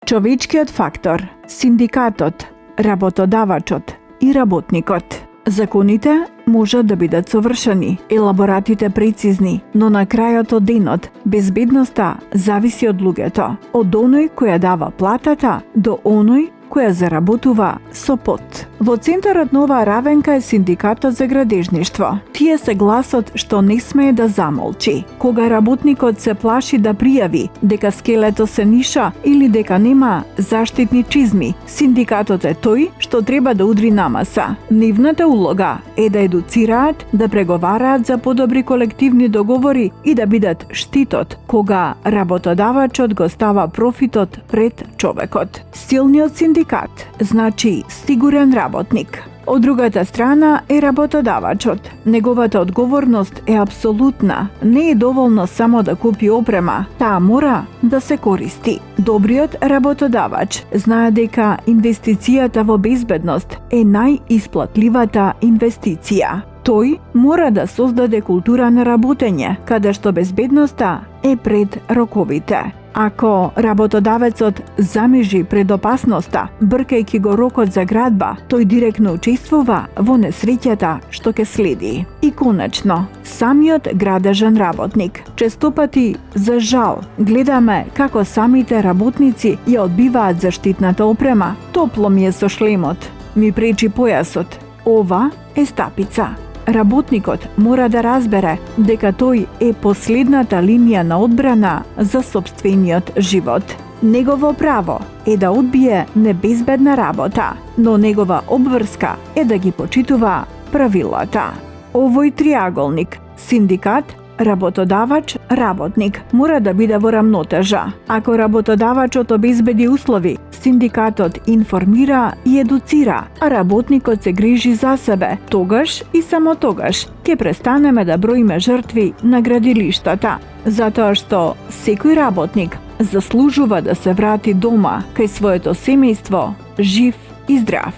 Човечкиот фактор, синдикатот, работодавачот и работникот. Законите можат да бидат совршени, елаборатите прецизни, но на крајот од денот безбедноста зависи од луѓето, од оној која дава платата до оној која заработува со пот. Во центарот на оваа равенка е синдикатот за градежништво. Тие се гласот што не смее да замолчи. Кога работникот се плаши да пријави дека скелето се ниша или дека нема заштитни чизми, синдикатот е тој што треба да удри намаса. Нивната улога е да едуцираат, да преговараат за подобри колективни договори и да бидат штитот кога работодавачот го става профитот пред човекот. Силниот синдикат значи сигурен работник. Од другата страна е работодавачот. Неговата одговорност е апсолутна. Не е доволно само да купи опрема, таа мора да се користи. Добриот работодавач знае дека инвестицијата во безбедност е најисплатливата инвестиција. Тој мора да создаде култура на работење, каде што безбедноста е пред роковите. Ако работодавецот замижи пред опасноста, бркајќи го рокот за градба, тој директно учествува во несреќата што ќе следи. И конечно, самиот градежен работник. Честопати, за жал, гледаме како самите работници ја одбиваат заштитната опрема. Топло ми е со шлемот, ми пречи појасот. Ова е стапица. Работникот мора да разбере дека тој е последната линија на одбрана за сопствениот живот. Негово право е да одбие небезбедна работа, но негова обврска е да ги почитува правилата. Овој триаголник – синдикат, работодавач, работник – мора да биде во рамнотежа. Ако работодавачот обезбеди услови, синдикатот информира и едуцира, а работникот се грижи за себе, тогаш и само тогаш ќе престанеме да броиме жртви на градилиштата, затоа што секој работник заслужува да се врати дома кај своето семејство, жив и здрав.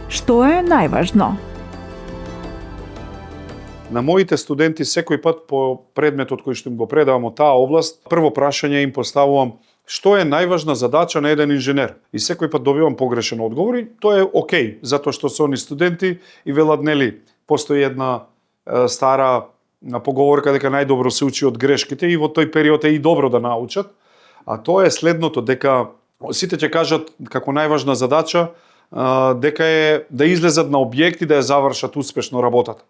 Што е најважно? На моите студенти секој пат по предметот кој што им го предавам од таа област, прво прашање им поставувам што е најважна задача на еден инженер. И секој пат добивам погрешен одговор и тоа е окей, затоа што се они студенти и велат нели, постои една стара поговорка дека најдобро се учи од грешките и во тој период е и добро да научат. А тоа е следното, дека сите ќе кажат како најважна задача дека е да излезат на објект и да ја завршат успешно работата.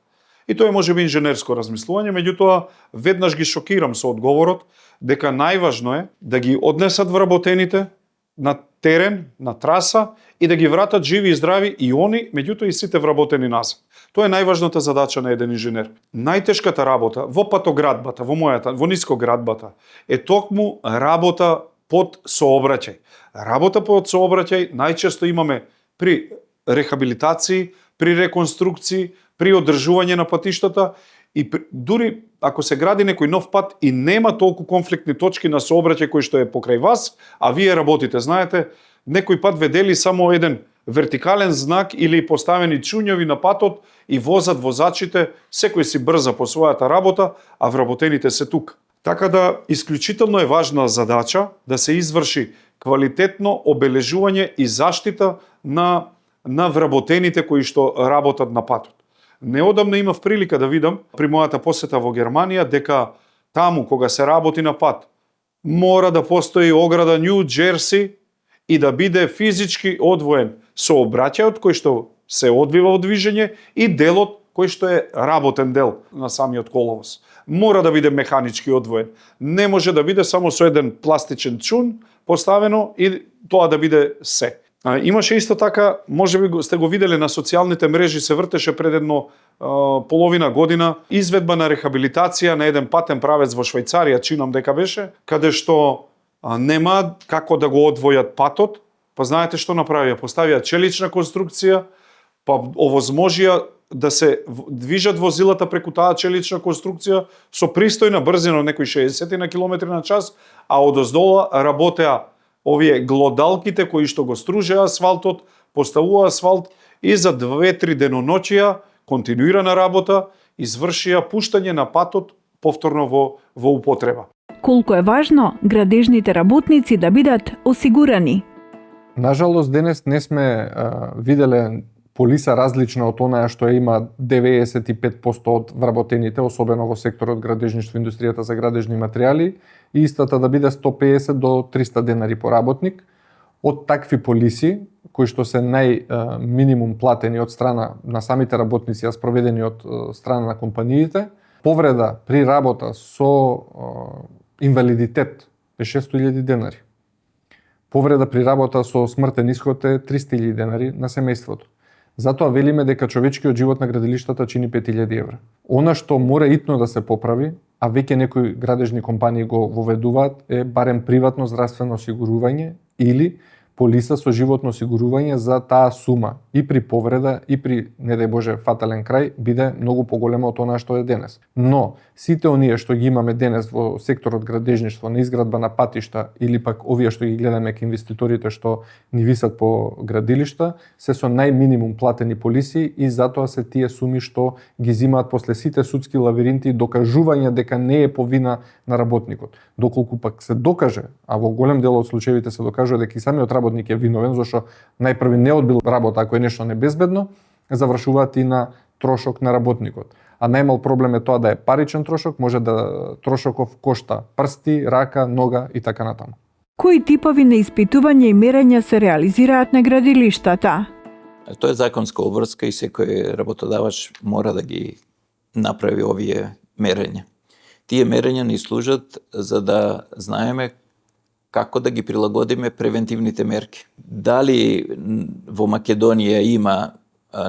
И тоа е можеби инженерско размислување, меѓутоа веднаш ги шокирам со одговорот дека најважно е да ги однесат вработените на терен, на траса и да ги вратат живи и здрави и они, меѓутоа и сите вработени назад. Тоа е најважната задача на еден инженер. Најтешката работа во патоградбата, во мојата, во нискоградбата е токму работа под сообраќај. Работа под сообраќај најчесто имаме при рехабилитации, при реконструкции, при одржување на патиштата и дури ако се гради некој нов пат и нема толку конфликтни точки на сообраќај кој што е покрај вас, а вие работите, знаете, некој пат ве дели само еден вертикален знак или поставени чуњови на патот и возат возачите, секој си брза по својата работа, а вработените се тука. Така да, исклучително е важна задача да се изврши квалитетно обележување и заштита на вработените кои што работат на патот. Неодамна имав прилика да видам при мојата посета во Германија дека таму кога се работи на пат мора да постои ограда Нью Џерси и да биде физички одвоен сообраќајот кој што се одвива во движење и делот кој што е работен дел на самиот коловоз. Мора да биде механички одвоен. Не може да биде само со еден пластичен чун поставено и тоа да биде се. Имаше исто така, можеби сте го виделе на социјалните мрежи, се вртеше пред едно половина година изведба на рехабилитација на еден патен правец во Швајцарија, чинам дека беше, каде што нема како да го одвојат патот, па знаете што направија? Поставија челична конструкција, па овозможија да се движат возилата преку таа челична конструкција со пристојна брзина некои 60 на километри на час, а одоздола работеа овие глодалките кои што го стружеа асфалтот, поставува асфалт и за 2-3 деноноќија континуирана работа извршија пуштање на патот повторно во употреба. Колку е важно градежните работници да бидат осигурани. Нажалост, денес не сме виделе полиса различна од онаа што има 95% од вработените, особено во секторот градежништво, индустријата за градежни материјали, и истата да биде 150 до 300 денари по работник. Од такви полиси, кои што се минимум платени од страна на самите работници, а спроведени од страна на компаниите, повреда при работа со инвалидитет е 600.000 денари. Повреда при работа со смртен исход е 300.000 денари на семејството. Затоа велиме дека човечкиот живот на градилиштата чини 5.000 евра. Она што мора итно да се поправи, а веќе некои градежни компании го воведуваат, е барем приватно здравствено осигурување или полиса со животно осигурување за таа сума и при повреда и при, не дај Боже, фатален крај, биде многу поголема од она што е денес. Но сите оние што ги имаме денес во секторот градежништво, на изградба на патишта или пак овие што ги гледаме ке инвеститорите што ни висат по градилишта, се со најминимум платени полиси и затоа се тие суми што ги зимаат после сите судски лавиринти докажување дека не е по вина на работникот. Доколку пак се докаже, а во голем дел од случаевите се докажува дека и самиот работник е виновен, зашто најпрви не одбил работа ако е нешто небезбедно, завршуваат и на трошок на работникот. А најмал проблем е тоа да е паричен трошок, може да трошоков кошта прсти, рака, нога и така натаму. Кои типови на испитување и мерења се реализираат на градилиштата? Тоа е законска обврска и секој работодавач мора да ги направи овие мерења. Тие мерења ни служат за да знаеме како да ги прилагодиме превентивните мерки. Дали во Македонија има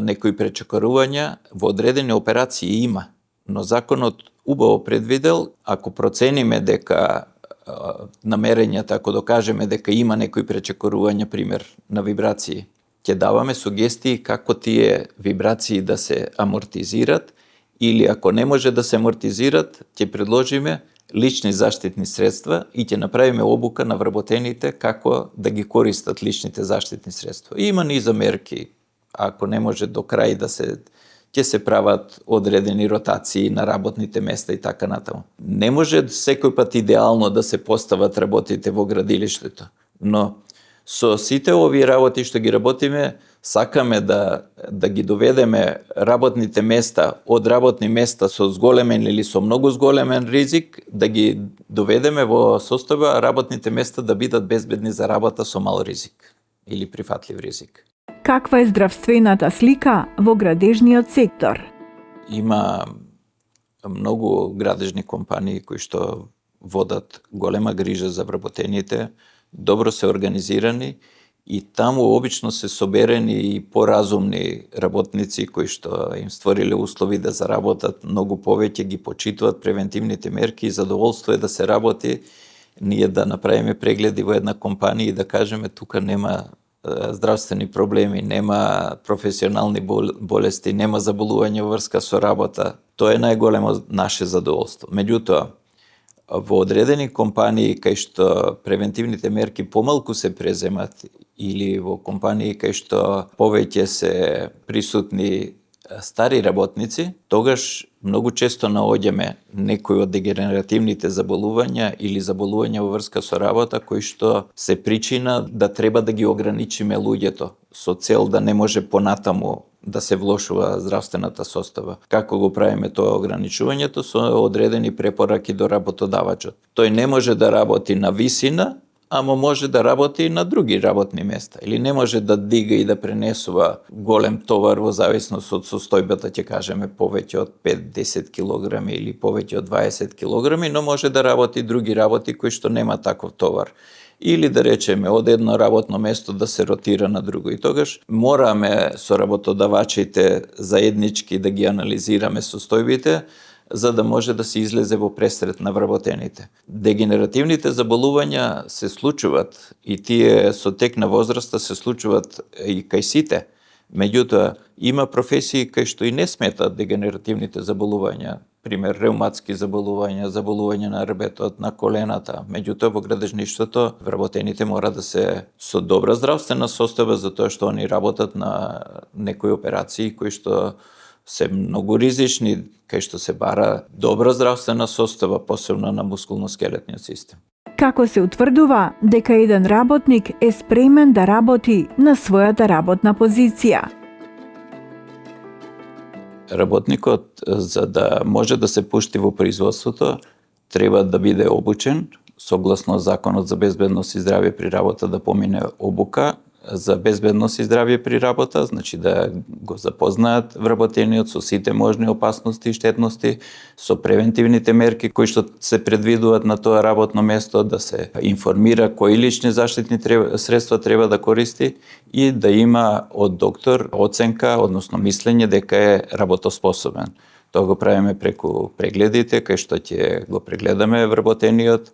некои пречекорувања, во одредени операции има, но законот убаво предвидел, ако процениме дека на мерењата, ако докажеме дека има некои пречекорувања, пример на вибрации, ќе даваме сугестии како тие вибрации да се амортизират, или ако не може да се амортизират, ќе предложиме лични заштитни средства и ќе направиме обука на вработените како да ги користат личните заштитни средства. И има низа мерки. Ако не може до крај ќе се прават одредени ротации на работните места и така натаму. Не може секој пат идеално да се постават работите во градилиштето, но со сите овие работи што ги работиме, сакаме да ги доведеме работните места од работни места со зголемен или со многу зголемен ризик, да ги доведеме во состојба работните места да бидат безбедни за работа со мал ризик или прифатлив ризик. Каква е здравствената слика во градежниот сектор? Има многу градежни компании кои што водат голема грижа за вработените, добро се организирани и таму обично се соберени и поразумни работници кои што им створиле услови да заработат многу повеќе, ги почитуваат превентивните мерки и задоволство е да се работи, ние да направиме прегледи во една компанија и да кажеме тука нема здравствени проблеми, нема професионални болести, нема заболување во врска со работа. Тоа е најголемо наше задоволство. Меѓутоа, во одредени компании кај што превентивните мерки помалку се преземат или во компании кај што повеќе се присутни стари работници, тогаш многу често наоѓаме некои од дегенеративните заболувања или заболувања во врска со работа кои што се причина да треба да ги ограничиме луѓето со цел да не може понатаму да се влошува здравствената состојба. Како го правиме тоа ограничувањето? Со одредени препораки до работодавачот. Тој не може да работи на висина, ама може да работи и на други работни места. Или не може да дига и да пренесува голем товар во зависност од состојбата, ќе кажеме повеќе од 5-10 килограми или повеќе од 20 килограми, но може да работи други работи кои што нема таков товар. Или да речеме од едно работно место да се ротира на друго. И тогаш мораме со работодавачите заеднички да ги анализираме состојбите, за да може да се излезе во пресрет на вработените. Дегенеративните заболувања се случуваат и тие со тек на возраста се случуваат и кај сите. Меѓутоа, има професии кај што и не сметат дегенеративните заболувања, пример реуматски заболувања, заболувања на ребетот, на колената. Меѓутоа, во градежништвото вработените мора да се со добра здравствена состојба, затоа што они работат на некои операции кои што се многу ризични, кај што се бара добра здравствена состојба, посебно на мускулно-скелетниот систем. Како се утврдува дека еден работник е спремен да работи на својата работна позиција? Работникот, за да може да се пушти во производството, треба да биде обучен, согласно Законот за безбедност и здравје при работа да помине обука за безбедност и здравје при работа, значи да го запознаат вработениот со сите можни опасности и штетности, со превентивните мерки кои што се предвидуваат на тоа работно место, да се информира кои лични заштитни средства треба да користи и да има од доктор оценка, односно мислење дека е работоспособен. Тоа го правиме преку прегледите, кај што ќе го прегледаме вработениот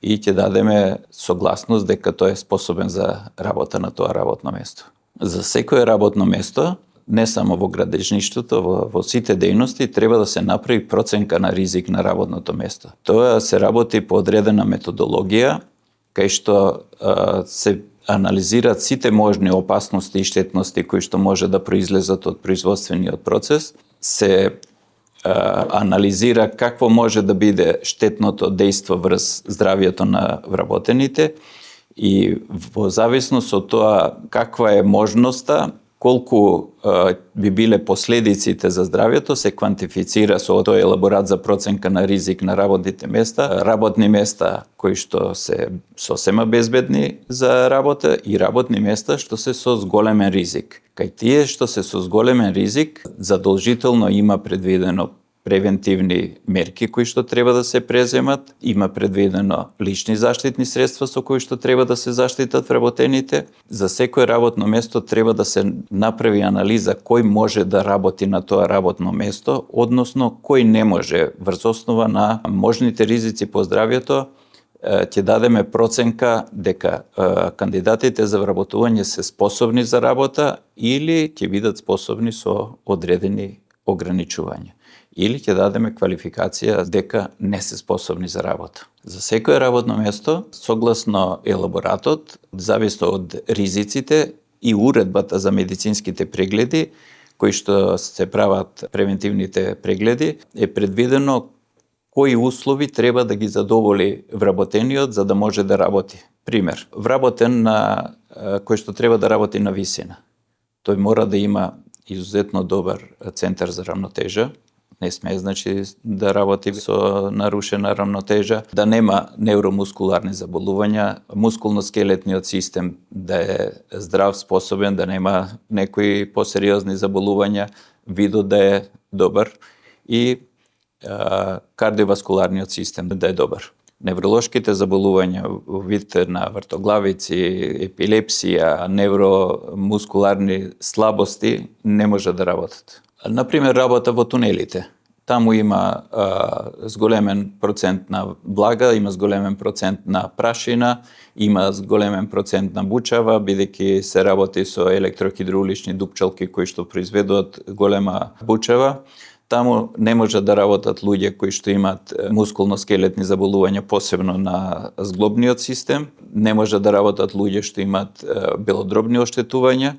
и ќе дадеме согласност дека тој е способен за работа на тоа работно место. За секое работно место, не само во градежништвото, во сите дејности, треба да се направи проценка на ризик на работното место. Тоа се работи по одредена методологија, кај што се анализираат сите можни опасности и штетности кои што може да произлезат од производствениот процес, се анализира какво може да биде штетното дејство врз здравјето на вработените и во зависност од тоа каква е можноста, колку би биле последиците за здравјето, се квантифицира со тој елаборат за проценка на ризик на работните места, работни места кои што се сосема безбедни за работа и работни места што се со зголемен ризик. Кај тие што се со зголемен ризик, задолжително има предвидено превентивни мерки кои што треба да се преземат, има предвидено лични заштитни средства со кои што треба да се заштитат вработените. За секое работно место треба да се направи анализа кој може да работи на тоа работно место, односно кој не може врз основа на можните ризици по здравјето. Ќе дадеме проценка дека кандидатите за вработување се способни за работа или ќе бидат способни со одредени ограничувања. Или ќе дадеме квалификација дека не се способни за работа. За секое работно место, согласно елаборатот, зависно од ризиците и уредбата за медицинските прегледи, кои што се прават превентивните прегледи, е предвидено кои услови треба да ги задоволи вработениот за да може да работи. Пример, вработен кој што треба да работи на висина. Тој мора да има изузетно добар центар за рамнотежа, не сме значи да работи со нарушена рамнотежа, да нема невромускуларни заболувања, мускулно-скелетниот систем да е здрав, способен, да нема некои посериозни заболувања, видот да е добар и кардиоваскуларниот систем да е добар. Невролошките заболувања во вид на вртоглавици, епилепсија, невромускуларни слабости не може да работат. Например, работа во тунелите. Таму има зголемен процент на влага, има зголемен процент на прашина, има зголемен процент на бучава, бидејќи се работи со електрохидраулични дупчалки кои што произведуваат голема бучава. Таму не може да работат луѓе кои што имаат мускулно-скелетни заболувања, посебно на зглобниот систем, не може да работат луѓе што имаат белодробни оштетувања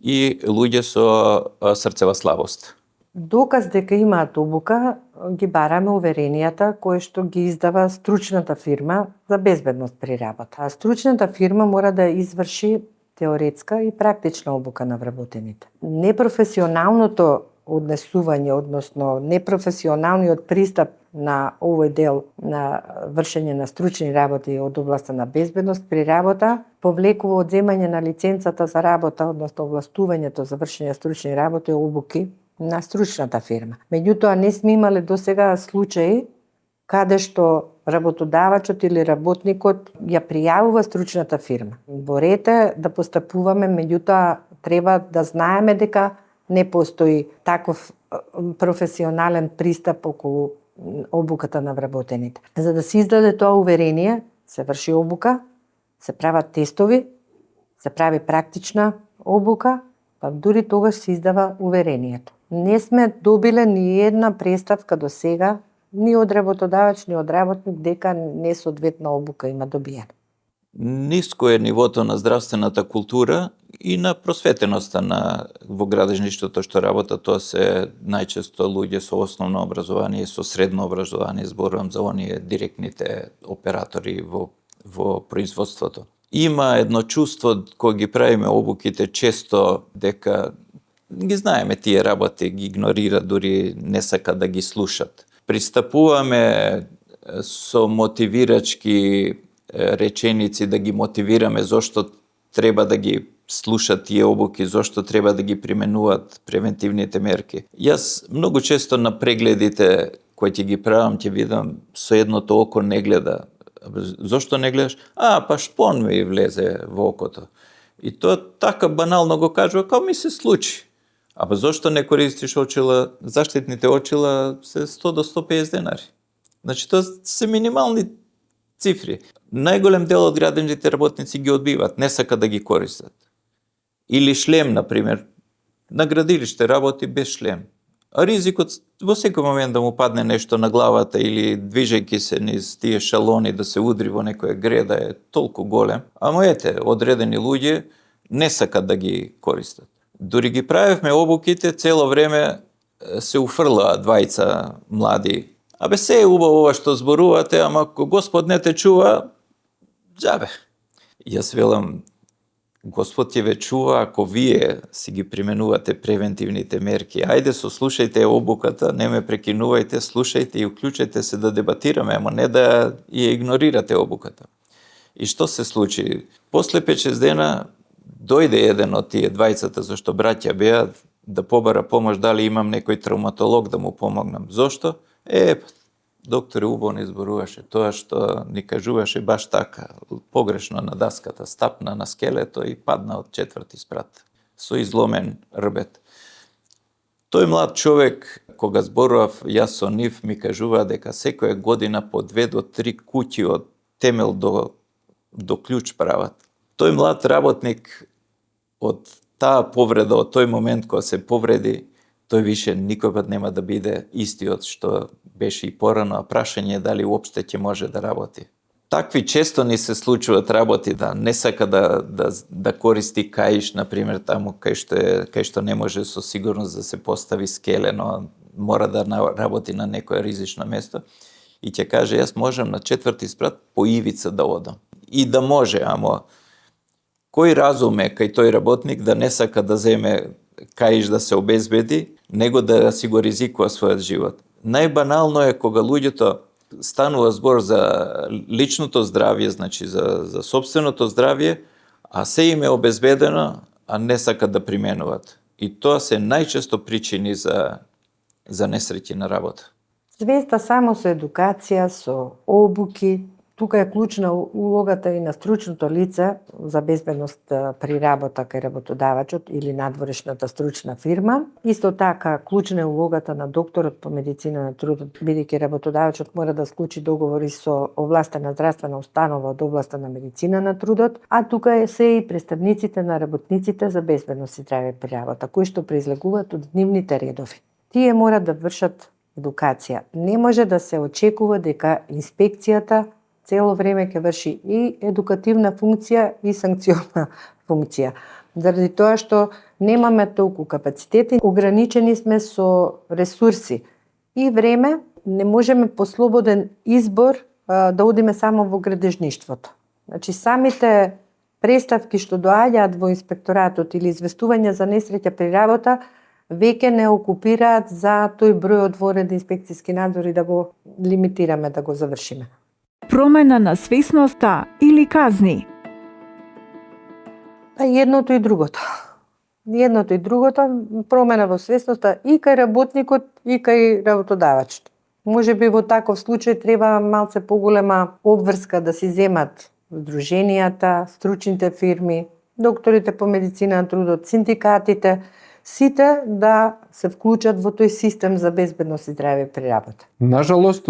и луѓе со срцева слабост. Доказ дека имаат обука ги бараме уверенијата кои што ги издава стручната фирма за безбедност при работа. А стручната фирма мора да изврши теоретска и практична обука на вработените. Непрофесионалното однесување, односно непрофесионалниот пристап на овој дел на вршење на стручни работи од областа на безбедност при работа повлекува одземање на лиценцата за работа, односно овластувањето за вршење стручни работи и обуки на стручната фирма. Меѓутоа не сме имале досега случаи каде што работодавачот или работникот ја пријавува стручната фирма. Во ред е да постапуваме, меѓутоа треба да знаеме дека не постои таков професионален пристап околу обуката на вработените. За да се издаде тоа уверение, се врши обука, се прават тестови, се прави практична обука, па дури тогаш се издава уверението. Не сме добиле ни една представка до сега, ни од работодавач, ни од работник, дека несоодветна обука има добиена. Ниско е нивото на здравствената култура и на просветеноста во градежништвото што работа. Тоа се најчесто луѓе со основно образование и со средно образование, зборувам за оние директните оператори во во производството. Има едно чувство кога ги правиме обуките често дека ги знаеме тие работи, ги игнорира, дури не сака да ги слушат. Пристапуваме со мотивирачки реченици да ги мотивираме зошто треба да ги слушат тие обуки, зошто треба да ги применуваат превентивните мерки. Јас многу често на прегледите кои ќе ги правам, ќе видам со едното око не гледа. Зошто не гледаш? Па шпон ми влезе во окото. И тоа така банално го кажува, како ми се случи. Зошто не користиш очила? Заштитните очила се 100 до 150 денари. Значи, тоа се минимални цифри. Најголем дел од градежните работници ги одбиваат, не сака да ги користат. Или шлем, например, на градилиште работи без шлем. А ризикот во секој момент да му падне нешто на главата или движејќи се низ тие шалони да се удри во некоја греда е толку голем. Ете, одредени луѓе не сакат да ги користат. Дури ги правевме обуките, цело време се уфрлаа двајца млади. Се е убаво ова што зборувате, ама ако Господ не те чува, џабе. Јас велам, Господ ќе ве чува ако вие си ги применувате превентивните мерки. Ајде сослушајте обуката, не ме прекинувајте, слушајте и уклучете се да дебатираме, ама не да ја игнорирате обуката. И што се случи? После 5-6 дена дојде еден од тие двајцата, зашто браќа беа, да побара помош, дали имам некој травматолог да му помогнам. Зошто? Доктор убаво не зборуваше, тоа што ни кажуваше баш така, погрешно на даската, стапна на скелето и падна од 4-ти спрат, со изломен рбет. Тој млад човек, кога зборував јас со нив, ми кажува дека секоја година по 2 до 3 куќи од темел до клjuč прават. Тој млад работник од таа повреда, од тој момент кога се повреди, тој више никогаш нема да биде истиот што беше и порано, а прашање е дали уопште ќе може да работи. Такви често ни се случуваат работи да не сака да користи каиш, например, таму кај што не може со сигурност да се постави скелено, мора да работи на некое ризично место и ќе каже јас можам на 4-ти спрат по ивица да одам. И да може, ама кој разум е кај тој работник да не сака да земе каиш да се обезбеди, него да си го ризикува својот живот. Најбанално е кога луѓето станува збор за личното здравје, значи за собственото здравје, а се им е обезбедено, а не сакат да применуваат. И тоа се најчесто причини за несреќи на работа. Звезда само со едукација, со обуки, тука е клучна улогата и на стручното лице за безбедност при работа кај работодавачот или надворешната стручна фирма. Исто така, клучна е улогата на докторот по медицина на трудот, бидејќи работодавачот мора да склучи договори со овластена здравствена установа од областа на медицина на трудот, а тука се и представниците на работниците за безбедност и здравје при работа, кои што произлегуваат од нивните редови. Тие мора да вршат едукација. Не може да се очекува дека инспекцијата цело време ќе врши и едукативна функција и санкциона функција. Заради тоа што немаме толку капацитети, ограничени сме со ресурси и време, не можеме по слободен избор да одиме само во градежништвото. Значи самите преставки што доаѓаат во инспекторатот или известување за несреќа при работа веќе не окупираат за тој број од воредни инспекцијски надзори да го лимитираме, да го завршиме. Промена на свесноста или казни? Едното и другото. Едното и другото, промена во свесноста и кај работникот и кај работодавачот. Може би во таков случај треба малце поголема обврска да си земат здруженијата, стручните фирми, докторите по медицина на трудот, синдикатите, сите да се вклучат во тој систем за безбедност и здравје при работа. Нажалост,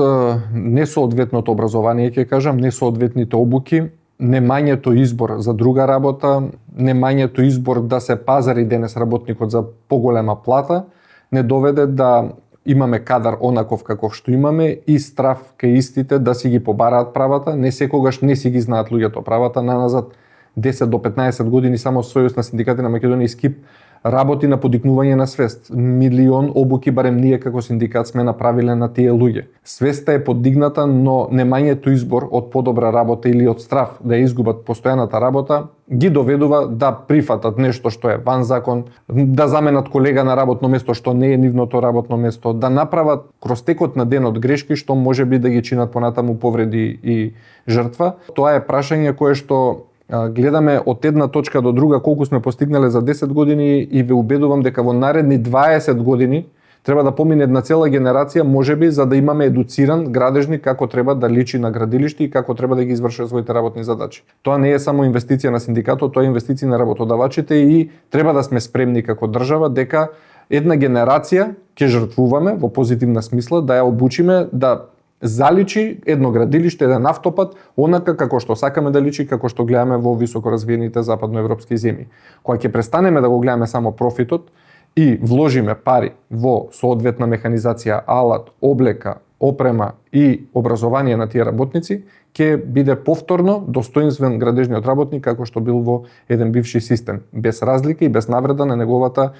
несоодветното образование, ќе кажам, несоодветните обуки, немањето избор за друга работа, немањето избор да се пазари денес работникот за поголема плата, не доведе да имаме кадар онаков каков што имаме и страф кај истите да си ги побараат правата, не секогаш не си ги знаат луѓето правата. Наназад 10 до 15 години само Сојуз на синдикати на Македонија и СКИП работи на подигнување на свест. Милион обуки барем ние како синдикат сме направиле на тие луѓе. Свеста е подигната, но немањето избор од подобра работа или од страв да ја изгубат постојаната работа ги доведува да прифатат нешто што е ван закон, да заменат колега на работно место што не е нивното работно место, да направат кроз текот на денот грешки што можеби да ги чинат понатаму повреди и жртва. Тоа е прашање кое што гледаме од една точка до друга колку сме постигнале за 10 години и ве убедувам дека во наредни 20 години треба да помине една цела генерација, можеби, за да имаме едуциран градежник како треба да личи на градилиште и како треба да ги извршува своите работни задачи. Тоа не е само инвестиција на синдикатот, тоа е инвестиција на работодавачите и треба да сме спремни како држава дека една генерација ќе жртвуваме во позитивна смисла да ја обучиме да заличи едно градилиште, еден автопат, онака како што сакаме да личи, како што гледаме во високо развиените западноевропски земји. Кога ќе престанеме да го гледаме само профитот и вложиме пари во соодветна механизација, алат, облека, опрема и образование на тие работници, ќе биде повторно достоинствен градежниот работник како што бил во еден бивши систем, без разлика и без навреда на неговата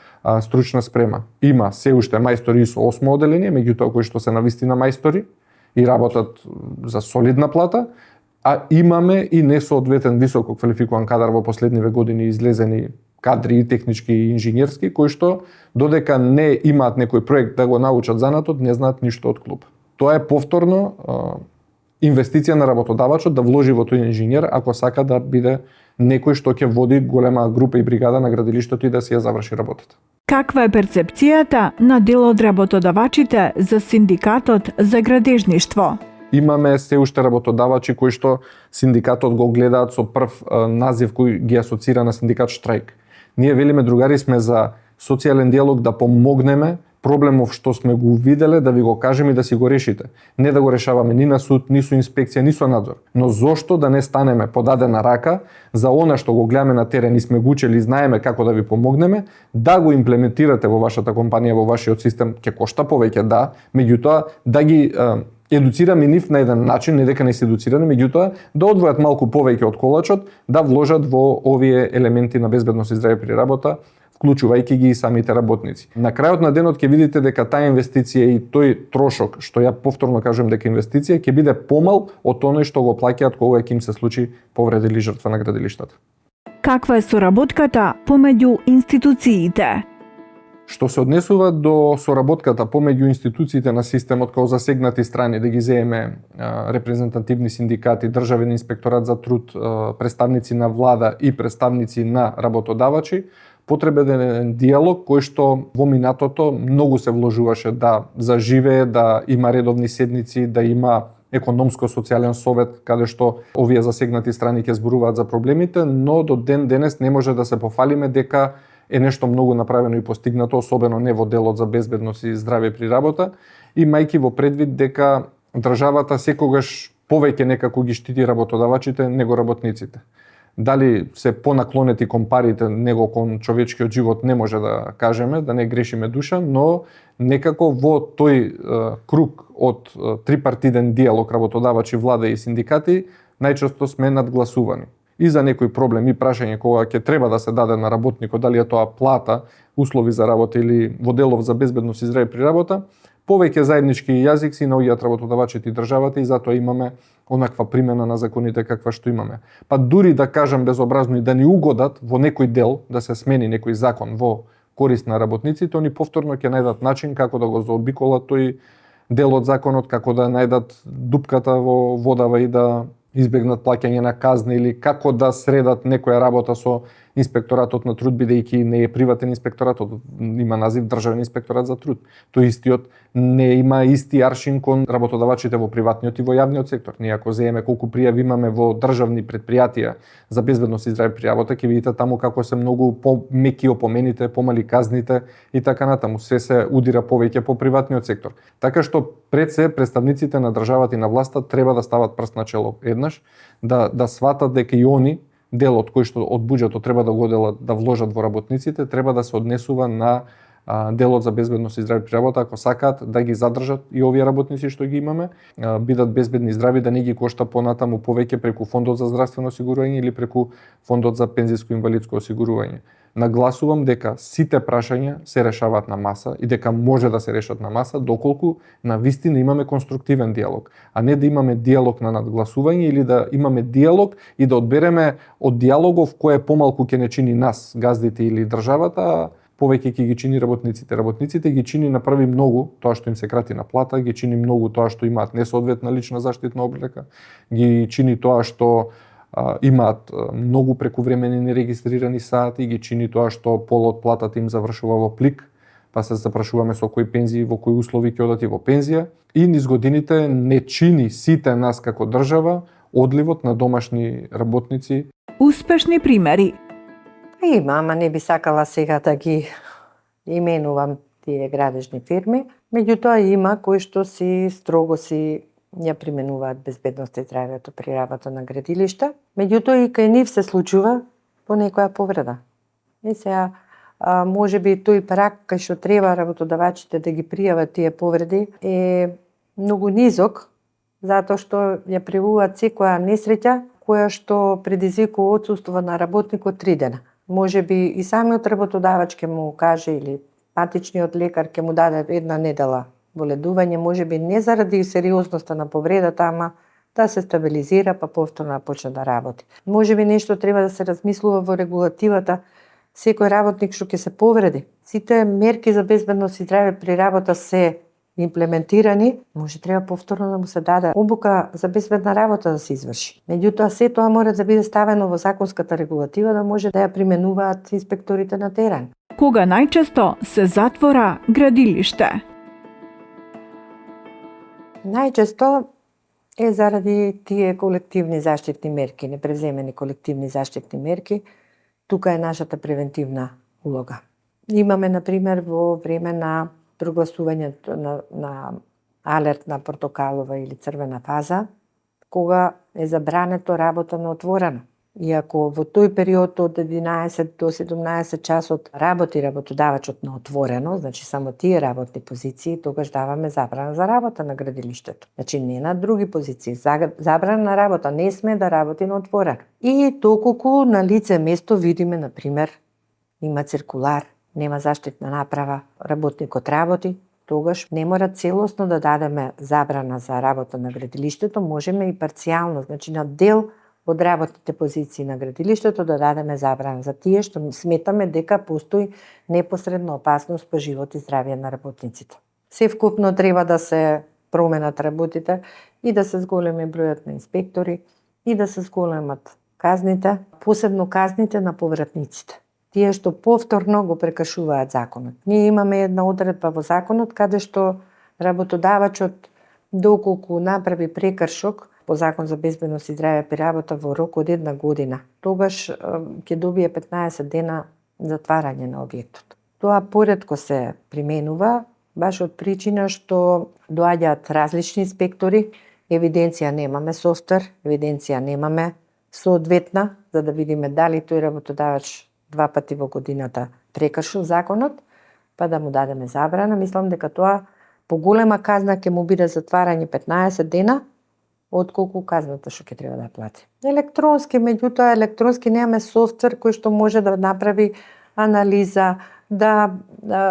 стручна спрема. Има се уште мајстори со 8 оделение, меѓутоа кои што се навистина мајстори и работат за солидна плата, а имаме и несоодветен високо квалификуван кадар во последниве години излезени кадри и технички и инженерски, кои што додека не имаат некој проект да го научат занатот, не знаат ништо од клуб. Тоа е повторно инвестиција на работодавачот да вложи во тој инженер ако сака да биде некој што ќе води голема група и бригада на градилиштето и да си ја заврши работата. Каква е перцепцијата на дел од работодавачите за синдикатот за градежништво? Имаме се уште работодавачи кои што синдикатот го гледаат со прв назив кој ги асоцира на синдикат штрајк. Ние велиме другари сме за социјален диалог да помогнеме проблемов што сме го виделе да ви го кажеме и да си го решите. Не да го решаваме ни на суд, ни со инспекција, ни со надзор. Но зошто да не станеме подадена рака за она што го гледаме на терен и сме го учели и знаеме како да ви помогнеме, да го имплементирате во вашата компанија, во вашиот систем, ќе кошта повеќе, да, меѓутоа да ги едуцираме нив на еден начин, не дека не се едуцирани, меѓутоа да одвојат малку повеќе од колачот, да вложат во овие елементи на безбедност и здраве при работа, вклучувајќи ги и самите работници. На крајот на денот ќе видите дека таа инвестиција и тој трошок, што ја повторно кажувам дека инвестиција, ќе биде помал од оној што го плаќаат кога ќе им се случи повреда или жртва на градилиштата. Каква е соработката помеѓу институциите? Што се однесува до соработката помеѓу институциите на системот како засегнати страни, да ги земеме репрезентативни синдикати, државен инспекторат за труд, представници на влада и представници на работодавачи, потребен е диалог кој што во минатото многу се вложуваше да заживее, да има редовни седници, да има економско-социјален совет каде што овие засегнати страни ќе зборуваат за проблемите, но до ден денес не може да се пофалиме дека е нешто многу направено и постигнато, особено не во делот за безбедност и здраве при работа, имајќи во предвид дека државата секогаш повеќе некако ги штити работодавачите него работниците. Дали се понаклонети кон парите него кон човечкиот живот не може да кажеме, да не грешиме душа, но некако во тој круг од трипартиден диалог работодавачи, влада и синдикати најчесто сме надгласувани. И за некој проблем и прашање кога ќе треба да се даде на работникот, дали е тоа плата, услови за работа или во делов за безбедност и здраве при работа, повеќе заеднички јазик си наоѓаат работодавачите и државата и затоа имаме онаква примена на законите каква што имаме. Па дури да кажам безобразно и да ни угодат во некој дел да се смени некој закон во корист на работниците, они повторно ќе најдат начин како да го заобиколат тој дел од законот, како да најдат дупката во водава и да избегнат плаќање на казни или како да средат некоја работа со инспекторатот на труд, бидејќи не е приватен инспекторатот, има назив државен инспекторат за труд. Тој истиот не има исти аршин кон работодавачите во приватниот и во јавниот сектор. Ние ако земеме колку пријави имаме во државни предпријатија за безбедност и здраве при работа, ќе видите таму како се многу помеки опомените, помали казните и така натаму. Се удира повеќе по приватниот сектор. Така што пред се представниците на државата и на власта треба да стават прст на чело еднаш, да сватат дека и они делот кој што од буџетот треба да го делат, да вложат во работниците, треба да се однесува на делот за безбедност и здраве при работа, ако сакаат да ги задржат и овие работници што ги имаме, бидат безбедни и здрави, да не ги кошта понатаму повеќе преку фондот за здравствено осигурување или преку фондот за пензиско инвалидско осигурување. Нагласувам дека сите прашања се решаваат на маса и дека може да се решат на маса доколку на вистина имаме конструктивен диалог, а не да имаме диалог на надгласување или да имаме диалог и да одбереме од диалогов кој е помалку ќе не чини нас, газдите или државата, а повеќе ќе ги чини работниците. Работниците ги чини направи многу тоа што им се крати на плата, ги чини многу тоа што имаат несоодветна лична заштитна облека, ги чини тоа што имаат многу прекувремени нерегистрирани сати, ги чини тоа што пол од платата им завршува во плик, па се запрашуваме со кои пензии, во кои услови ќе одат и во пензија, и низ годините не чини сите нас како држава одливот на домашни работници. Успешни примери. Има, ама не би сакала сега да ги именувам тие градежни фирми, меѓутоа има кои што строго ја применуваат безбедноста и здравјето при работа на градилишта, меѓутоа и кај нив се случува по некоја повреда. И сега, може би тој праг кај што треба работодавачите да ги пријават тие повреди е многу низок, затоа што ја пријавуваат секоја несреќа која што предизвикува отсуство на работникот 3 дена. Може би и самиот работодавач ќе му каже или патичниот лекар ќе му даде 1 недела боледување, може би не заради сериозноста на повредата, ама да се стабилизира па повторно почне да работи. Може би нешто треба да се размислува во регулативата. Секој работник што ќе се повреди, сите мерки за безбедност и здраве при работа се имплементирани, може треба повторно да му се даде обука за безбедна работа да се изврши. Меѓутоа се тоа мора да биде ставено во законската регулатива да може да ја применуваат инспекторите на терен. Кога најчесто се затвора градилиште? Најчесто е заради тие колективни заштитни мерки, непревземени колективни заштитни мерки. Тука е нашата превентивна улога. Имаме, например, во време на прогласувањето на алерт на портокалова или црвена фаза, кога е забрането работа на отворено. И ако во тој период од 11 до 17 часот работи работодавачот на отворено, значи само тие работни позиции, тогаш даваме забрана за работа на градилиштето. Значи не на други позиции. Забрана на работа, не сме да работи на отворено. И доколку на лице место видиме, например, има циркулар, нема заштитна направа, работникот работи, тогаш не мора целосно да дадеме забрана за работа на градилиштето, можеме и парцијално, значи на дел од работните позиции на градилиштето да дадеме забрана за тие што сметаме дека постои непосредна опасност по живот и здравје на работниците. Севкупно треба да се променат работите и да се зголеми бројот на инспектори и да се зголемат казните, посебно казните на повратниците. Тие што повторно го прекршуваат законот. Ние имаме една одредба во законот каде што работодавачот доколку направи прекршок по Закон за безбедност и здравје при работа во рок од 1 година, тогаш ќе добие 15 дена затварање на објектот. Тоа поретко се применува, баш од причина што доаѓаат различни инспектори, евиденција немаме софтвер, евиденција немаме соодветна, за да видиме дали тој работодавач 2 пати во годината прекршил законот, па да му дадеме забрана. Мислам дека тоа поголема казна ќе му биде затварање 15 дена, отколку казната што ќе треба да плати. Електронски, меѓутоа електронски немаме софтвер кој што може да направи анализа, да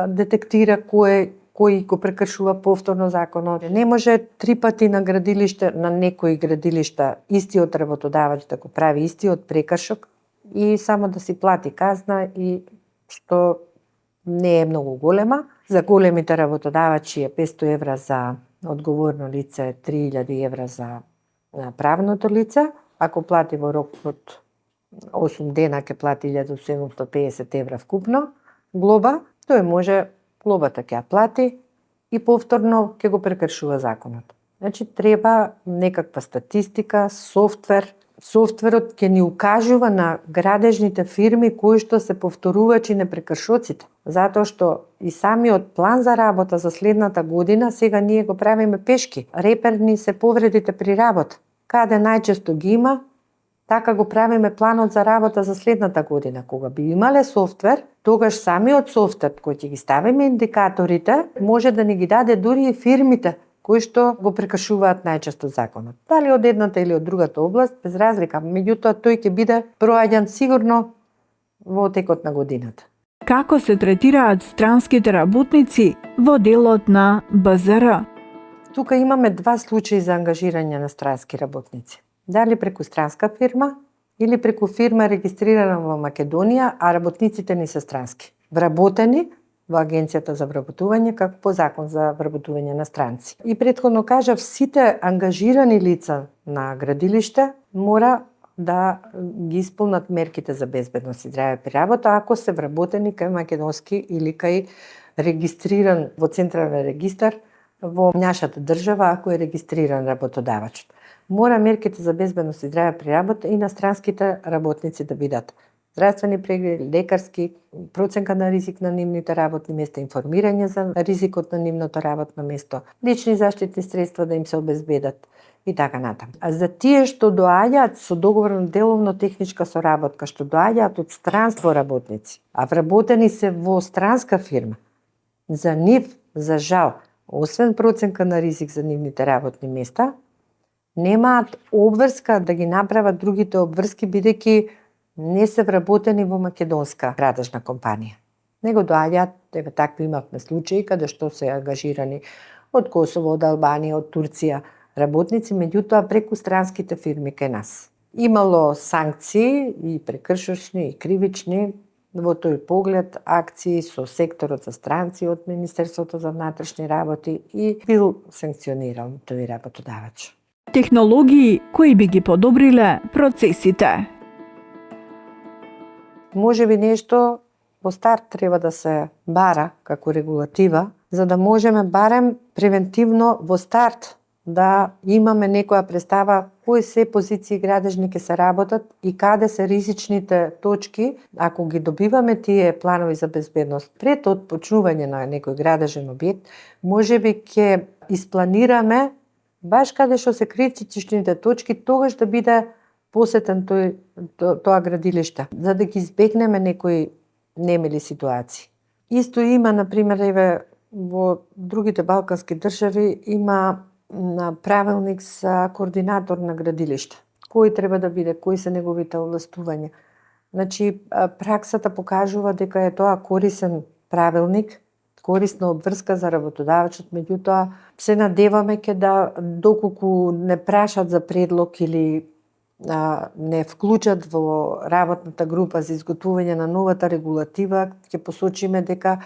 детектира кој го прекршува повторно законот. Не може 3 пати на градилиште, на некои градилишта, истиот работодавач да го прави истиот прекршок и само да си плати казна и што не е многу голема. За големите работодавачи е 500 евра за одговорно лице, 3000 евра за правното лице. Ако плати во рок од 8 дена, ќе плати 1750 евра вкупно глоба, тој може глобата ќе ја плати и повторно ќе го прекршува законот. Значи треба некаква статистика, софтвер. Софтверот ќе ни укажува на градежните фирми кои што се повторувачи на прекршоците, затоа што и самиот план за работа за следната година сега ние го правиме пешки. Реперни се повредите при работа. Каде најчесто ги има, Така го правиме планот за работа за следната година. Кога би имале софтвер, тогаш самиот софтвер кој ќе ги ставиме индикаторите, може да ни ги даде дури и фирмите кои што го прекршуваат најчесто законот. Дали од едната или од другата област, без разлика, меѓутоа тој ќе биде проаѓан сигурно во текот на годината. Како се третираат странските работници во делот на БЗР? Тука имаме два случаи за ангажирање на странски работници. Дали преку странска фирма или преку фирма регистрирана во Македонија, а работниците ни се странски. Вработени во Агенцијата за вработување како по закон за вработување на странци. И претходно кажав, сите ангажирани лица на градилиште мора да ги исполнат мерките за безбедност и здраве при работа ако се вработени кај македонски или кај регистриран во централен регистар во нашата држава ако е регистриран работодавачот. Мора мерките за безбедност и здраве при работа и на странските работници да бидат здравствени прегледи, лекарски, проценка на ризик на нивните работни места, информирање за ризикот на нивното работно место, лични заштитни средства да им се обезбедат и така натаму. А за тие што доаѓаат со договорно деловно техничка соработка, што доаѓаат од странство работници, а вработени се во странска фирма, за нив, за жал, освен проценка на ризик за нивните работни места, немаат обврска да ги направат другите обврски, бидејќи не се вработени во македонска градежна компанија. Него доаѓаат, такви имавме случаи каде што се ангажирани од Косово, од Албанија, од Турција работници, меѓутоа преку странските фирми кај нас. Имало санкции и прекршочни и кривични во тој поглед, акции со секторот за странци од Министерството за внатрешни работи и бил санкциониран тој работодавач. Технологии кои би ги подобриле процесите? Може би нешто во старт треба да се бара како регулатива, за да можеме барем превентивно во старт да имаме некоја представа кои се позиции градежни ќе се работат и каде се ризичните точки, ако ги добиваме тие планови за безбедност пред отпочнување на некој градежен објект, можеби ќе испланираме баш каде што се критичните точки, тогаш да биде посетен тоа градилиште, за да ги избегнеме некои немили ситуации. Исто има, например, еве во другите балкански држави има на правилник за координатор на градилиште. Кој треба да биде, кои се неговите овластувања. Значи, праксата покажува дека е тоа корисен правилник, корисна обврска за работодавачот, меѓутоа се надеваме ке да, доколку не прашат за предлог или не вклучат во работната група за изготвување на новата регулатива, ќе посочиме дека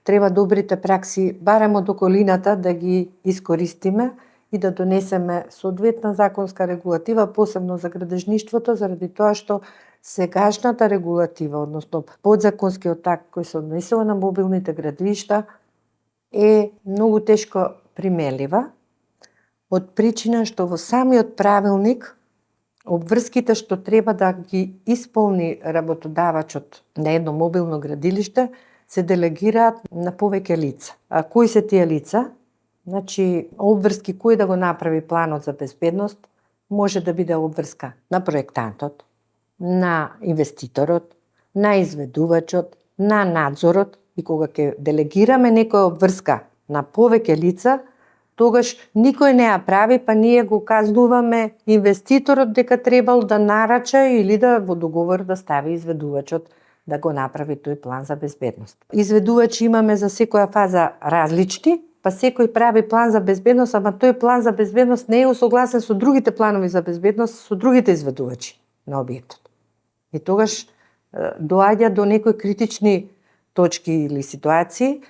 треба добрите пракси, барем од околината, да ги искористиме и да донесеме соодветна законска регулатива, посебно за градежништвото, заради тоа што сегашната регулатива, односно подзаконскиот акт кој се однесува на мобилните градилишта, е многу тешко примелива, од причина што во самиот правилник обврските што треба да ги исполни работодавачот на едно мобилно градилиште се делегираат на повеќе лица. А кои се тие лица? Значи, обврски кој да го направи планот за безбедност може да биде обврска на проектантот, на инвеститорот, на изведувачот, на надзорот, и кога ќе делегираме некоја обврска на повеќе лица, тогаш никој не ја прави, па ние го казнуваме инвеститорот дека требал да нарача или да во договор да стави изведувачот да го направи тој план за безбедност. Изведувачи имаме за секоја фаза различни, па секој прави план за безбедност, ама тој план за безбедност не е усогласен со другите планови за безбедност, со другите изведувачи на објектот. И тогаш доаѓа до некои критични точки или ситуации,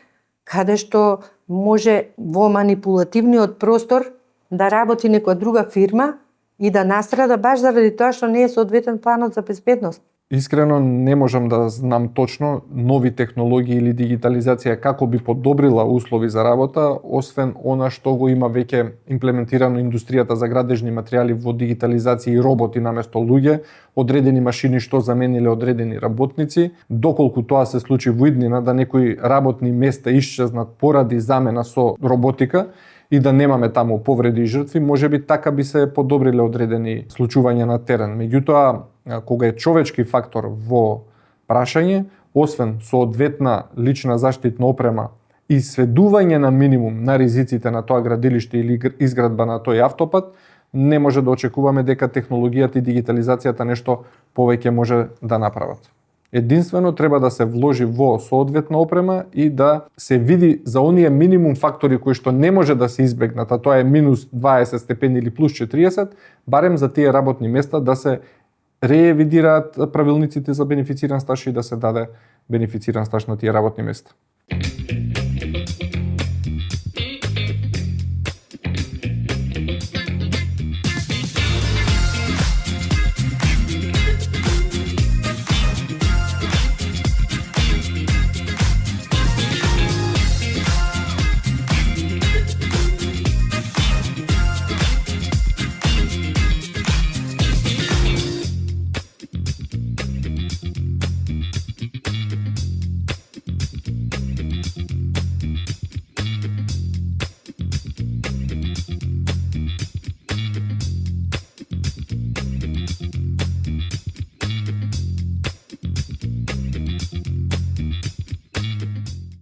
каде што може во манипулативниот простор да работи некоја друга фирма и да настрада баш заради тоа што не е соодветен планот за безбедност. Искрено не можам да знам точно нови технологии или дигитализација како би подобрила услови за работа, освен она што го има веќе имплементирано индустријата за градежни материјали во дигитализација и роботи наместо луѓе, одредени машини што замениле одредени работници, доколку тоа се случи во иднина да некои работни места исчезнат поради замена со роботика, и да немаме таму повреди и жртви, можеби така би се подобриле одредени случувања на терен. Меѓутоа, кога е човечки фактор во прашање, освен соодветна лична заштитна опрема и сведување на минимум на ризиците на тоа градилиште или изградба на тој автопат, не може да очекуваме дека технологијата и дигитализацијата нешто повеќе може да направат. Единствено треба да се вложи во соодветна опрема и да се види за оние минимум фактори кои што не може да се избегнат, а тоа е минус 20 степени или плюс 40, барем за тие работни места да се ревидираат правилниците за бенефициран стаж и да се даде бенефициран стаж на тие работни места.